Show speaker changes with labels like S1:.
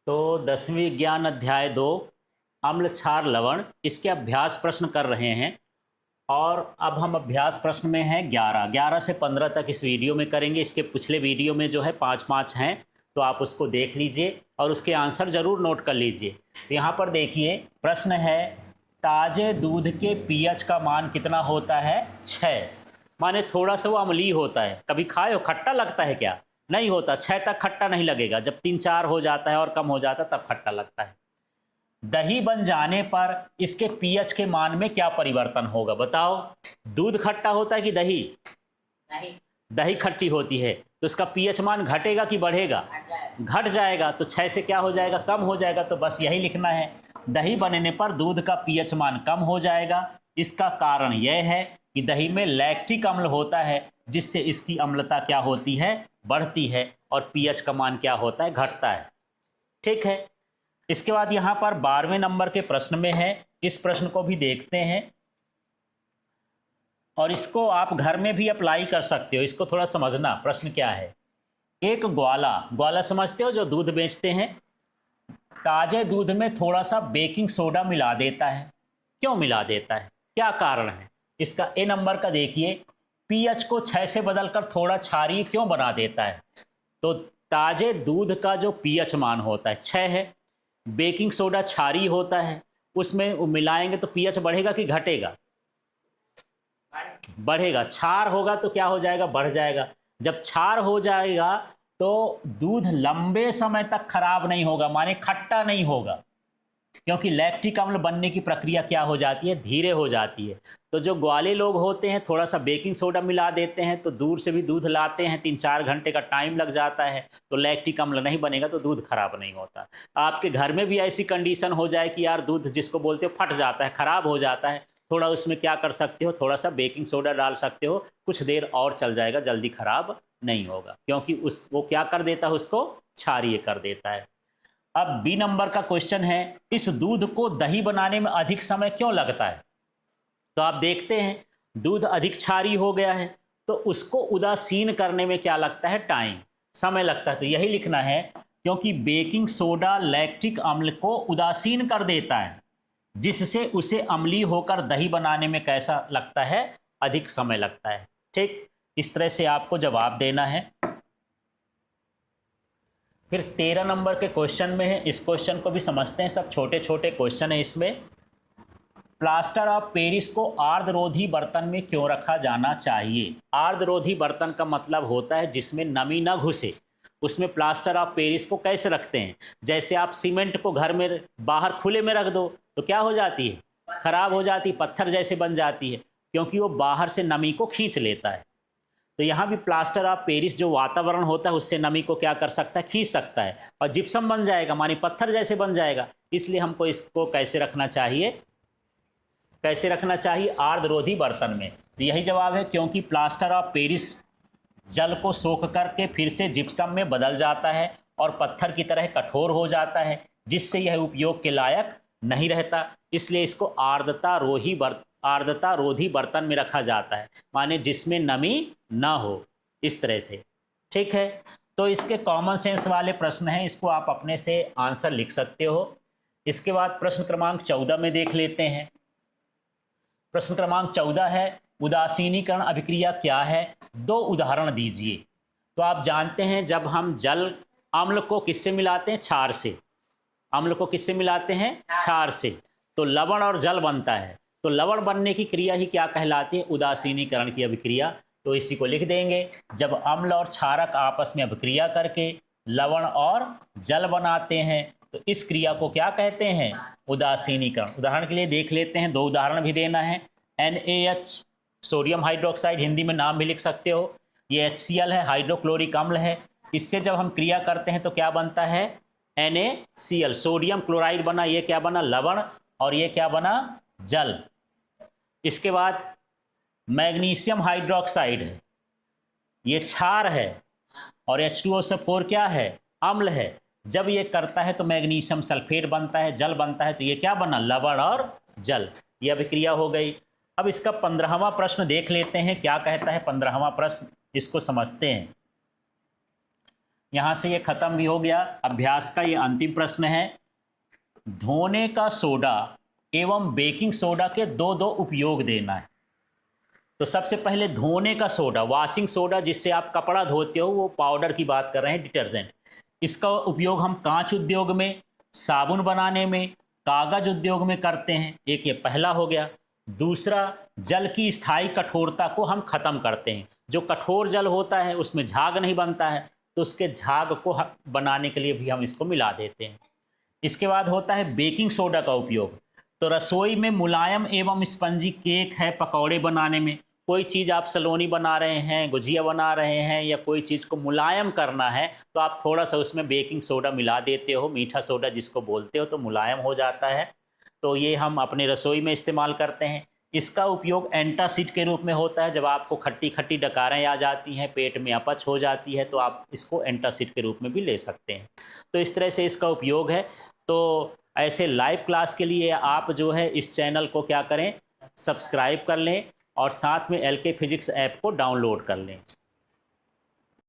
S1: तो 10वीं विज्ञान अध्याय 2 अम्ल क्षार लवण इसके अभ्यास प्रश्न कर रहे हैं। और अब हम अभ्यास प्रश्न में हैं 11 से 15 तक इस वीडियो में करेंगे। इसके पिछले वीडियो में जो है 5 हैं, तो आप उसको देख लीजिए और उसके आंसर ज़रूर नोट कर लीजिए। तो यहाँ पर देखिए प्रश्न है, ताज़े दूध के पीएच का मान कितना होता है? 6। माने थोड़ा सा वो अम्लीय होता है। कभी खाए हो, खट्टा लगता है क्या? नहीं होता। 6 तक खट्टा नहीं लगेगा। जब 3-4 हो जाता है और कम हो जाता है तब खट्टा लगता है। दही बन जाने पर इसके पीएच के मान में क्या परिवर्तन होगा? बताओ। दूध खट्टा होता है कि दही?
S2: नहीं,
S1: दही खट्टी होती है, तो इसका पीएच मान घटेगा कि बढ़ेगा?
S2: हट जाएगा।
S1: घट जाएगा। तो 6 से क्या हो जाएगा? कम हो जाएगा। तो बस यही लिखना है, दही बनने पर दूध का पीएच मान कम हो जाएगा। इसका कारण यह है कि दही में लैक्टिक अम्ल होता है, जिससे इसकी अम्लता क्या होती है? बढ़ती है। और पीएच का मान क्या होता है? घटता है। ठीक है। इसके बाद यहाँ पर 12वें नंबर के प्रश्न में है, इस प्रश्न को भी देखते हैं और इसको आप घर में भी अप्लाई कर सकते हो। इसको थोड़ा समझना, प्रश्न क्या है। एक ग्वाला, ग्वाला समझते हो जो दूध बेचते हैं, ताजे दूध में थोड़ा सा बेकिंग सोडा मिला देता है। क्यों मिला देता है? क्या कारण है इसका? ए नंबर का देखिए, पीएच को 6 से बदलकर थोड़ा क्षारीय क्यों बना देता है? तो ताजे दूध का जो पीएच मान होता है 6 है, बेकिंग सोडा क्षारीय होता है, उसमें वो मिलाएंगे तो पीएच बढ़ेगा कि घटेगा? बढ़ेगा। क्षार होगा तो क्या हो जाएगा? बढ़ जाएगा। जब क्षार हो जाएगा तो दूध लंबे समय तक खराब नहीं होगा, माने खट्टा नहीं होगा, क्योंकि लैक्टिक अम्ल बनने की प्रक्रिया क्या हो जाती है? धीरे हो जाती है। तो जो ग्वाले लोग होते हैं थोड़ा सा बेकिंग सोडा मिला देते हैं, तो दूर से भी दूध लाते हैं, 3-4 घंटे का टाइम लग जाता है, तो लैक्टिक अम्ल नहीं बनेगा, तो दूध खराब नहीं होता। आपके घर में भी ऐसी कंडीशन हो जाए कि यार दूध जिसको बोलते हो फट जाता है, खराब हो जाता है, थोड़ा उसमें क्या कर सकते हो? थोड़ा सा बेकिंग सोडा डाल सकते हो, कुछ देर और चल जाएगा, जल्दी खराब नहीं होगा, क्योंकि वो क्या कर देता है? उसको क्षारीय कर देता है। अब बी नंबर का क्वेश्चन है, इस दूध को दही बनाने में अधिक समय क्यों लगता है? तो आप देखते हैं दूध अधिक क्षारीय हो गया है, तो उसको उदासीन करने में क्या लगता है? टाइम, समय लगता है। तो यही लिखना है, क्योंकि बेकिंग सोडा लैक्टिक अम्ल को उदासीन कर देता है, जिससे उसे अम्लीय होकर दही बनाने में कैसा लगता है? अधिक समय लगता है। ठीक, इस तरह से आपको जवाब देना है। फिर 13 नंबर के क्वेश्चन में है, इस क्वेश्चन को भी समझते हैं। सब छोटे छोटे क्वेश्चन है इसमें। प्लास्टर ऑफ पेरिस को आर्द्ररोधी बर्तन में क्यों रखा जाना चाहिए? आर्द्ररोधी बर्तन का मतलब होता है जिसमें नमी न घुसे, उसमें प्लास्टर ऑफ पेरिस को कैसे रखते हैं? जैसे आप सीमेंट को घर में बाहर खुले में रख दो तो क्या हो जाती है? खराब हो जाती, पत्थर जैसे बन जाती है, क्योंकि वो बाहर से नमी को खींच लेता है। तो यहाँ भी प्लास्टर ऑफ पेरिस जो वातावरण होता है उससे नमी को क्या कर सकता है? खींच सकता है, और जिप्सम बन जाएगा, मानी पत्थर जैसे बन जाएगा। इसलिए हमको इसको कैसे रखना चाहिए? कैसे रखना चाहिए? आर्द्ररोधी बर्तन में। तो यही जवाब है, क्योंकि प्लास्टर ऑफ पेरिस जल को सोख करके फिर से जिप्सम में बदल जाता है और पत्थर की तरह कठोर हो जाता है, जिससे यह उपयोग के लायक नहीं रहता। इसलिए इसको आर्द्रता रोधी बर्तन में रखा जाता है, माने जिसमें नमी ना हो, इस तरह से। ठीक है। तो इसके कॉमन सेंस वाले प्रश्न हैं, इसको आप अपने से आंसर लिख सकते हो। इसके बाद प्रश्न क्रमांक 14 में देख लेते हैं। प्रश्न क्रमांक 14 है, उदासीनीकरण अभिक्रिया क्या है? 2 उदाहरण दीजिए। तो आप जानते हैं जब हम जल अम्ल को किससे मिलाते हैं? क्षार से। अम्ल को किससे मिलाते हैं? क्षार से। तो लवण और जल बनता है, तो लवण बनने की क्रिया ही क्या कहलाती है? उदासीनीकरण की अभिक्रिया। तो इसी को लिख देंगे, जब अम्ल और क्षारक आपस में अभिक्रिया करके लवण और जल बनाते हैं तो इस क्रिया को क्या कहते हैं? उदासीनीकरण। उदाहरण के लिए देख लेते हैं, 2 उदाहरण भी देना है। NaH सोडियम हाइड्रोक्साइड, हिंदी में नाम भी लिख सकते हो। ये HCl है, हाइड्रोक्लोरिक अम्ल है। इससे जब हम क्रिया करते हैं तो क्या बनता है? NaCl, सोडियम क्लोराइड बना, ये क्या बना? लवण, और ये क्या बना? जल। इसके बाद मैग्नीशियम हाइड्रोक्साइड है, ये क्षार है, और H2O4 क्या है? अम्ल है। जब ये करता है तो मैग्नीशियम सल्फेट बनता है, जल बनता है, तो ये क्या बना? लवण और जल। ये अभिक्रिया हो गई। अब इसका 15वां प्रश्न देख लेते हैं, क्या कहता है 15वां प्रश्न, इसको समझते हैं। यहाँ से ये ख़त्म भी हो गया। अभ्यास का ये अंतिम प्रश्न है, धोने का सोडा एवं बेकिंग सोडा के दो दो उपयोग देना है। तो सबसे पहले धोने का सोडा, वॉशिंग सोडा जिससे आप कपड़ा धोते हो, वो पाउडर की बात कर रहे हैं, डिटर्जेंट। इसका उपयोग हम कांच उद्योग में, साबुन बनाने में, कागज उद्योग में करते हैं। एक ये पहला हो गया। दूसरा, जल की स्थायी कठोरता को हम खत्म करते हैं। जो कठोर जल होता है उसमें झाग नहीं बनता है, तो उसके झाग को बनाने के लिए भी हम इसको मिला देते हैं। इसके बाद होता है बेकिंग सोडा का उपयोग। तो रसोई में मुलायम एवं स्पंजी केक है, पकौड़े बनाने में, कोई चीज़ आप सलोनी बना रहे हैं, गुजिया बना रहे हैं, या कोई चीज़ को मुलायम करना है, तो आप थोड़ा सा उसमें बेकिंग सोडा मिला देते हो, मीठा सोडा जिसको बोलते हो, तो मुलायम हो जाता है। तो ये हम अपने रसोई में इस्तेमाल करते हैं। इसका उपयोग एंटासिड के रूप में होता है। जब आपको खट्टी खट्टी डकारें आ जाती हैं, पेट में अपच हो जाती है, तो आप इसको एंटासिड के रूप में भी ले सकते हैं। तो इस तरह से इसका उपयोग है। तो ऐसे लाइव क्लास के लिए आप जो है इस चैनल को क्या करें, सब्सक्राइब कर लें और साथ में LK फिजिक्स ऐप को डाउनलोड कर लें।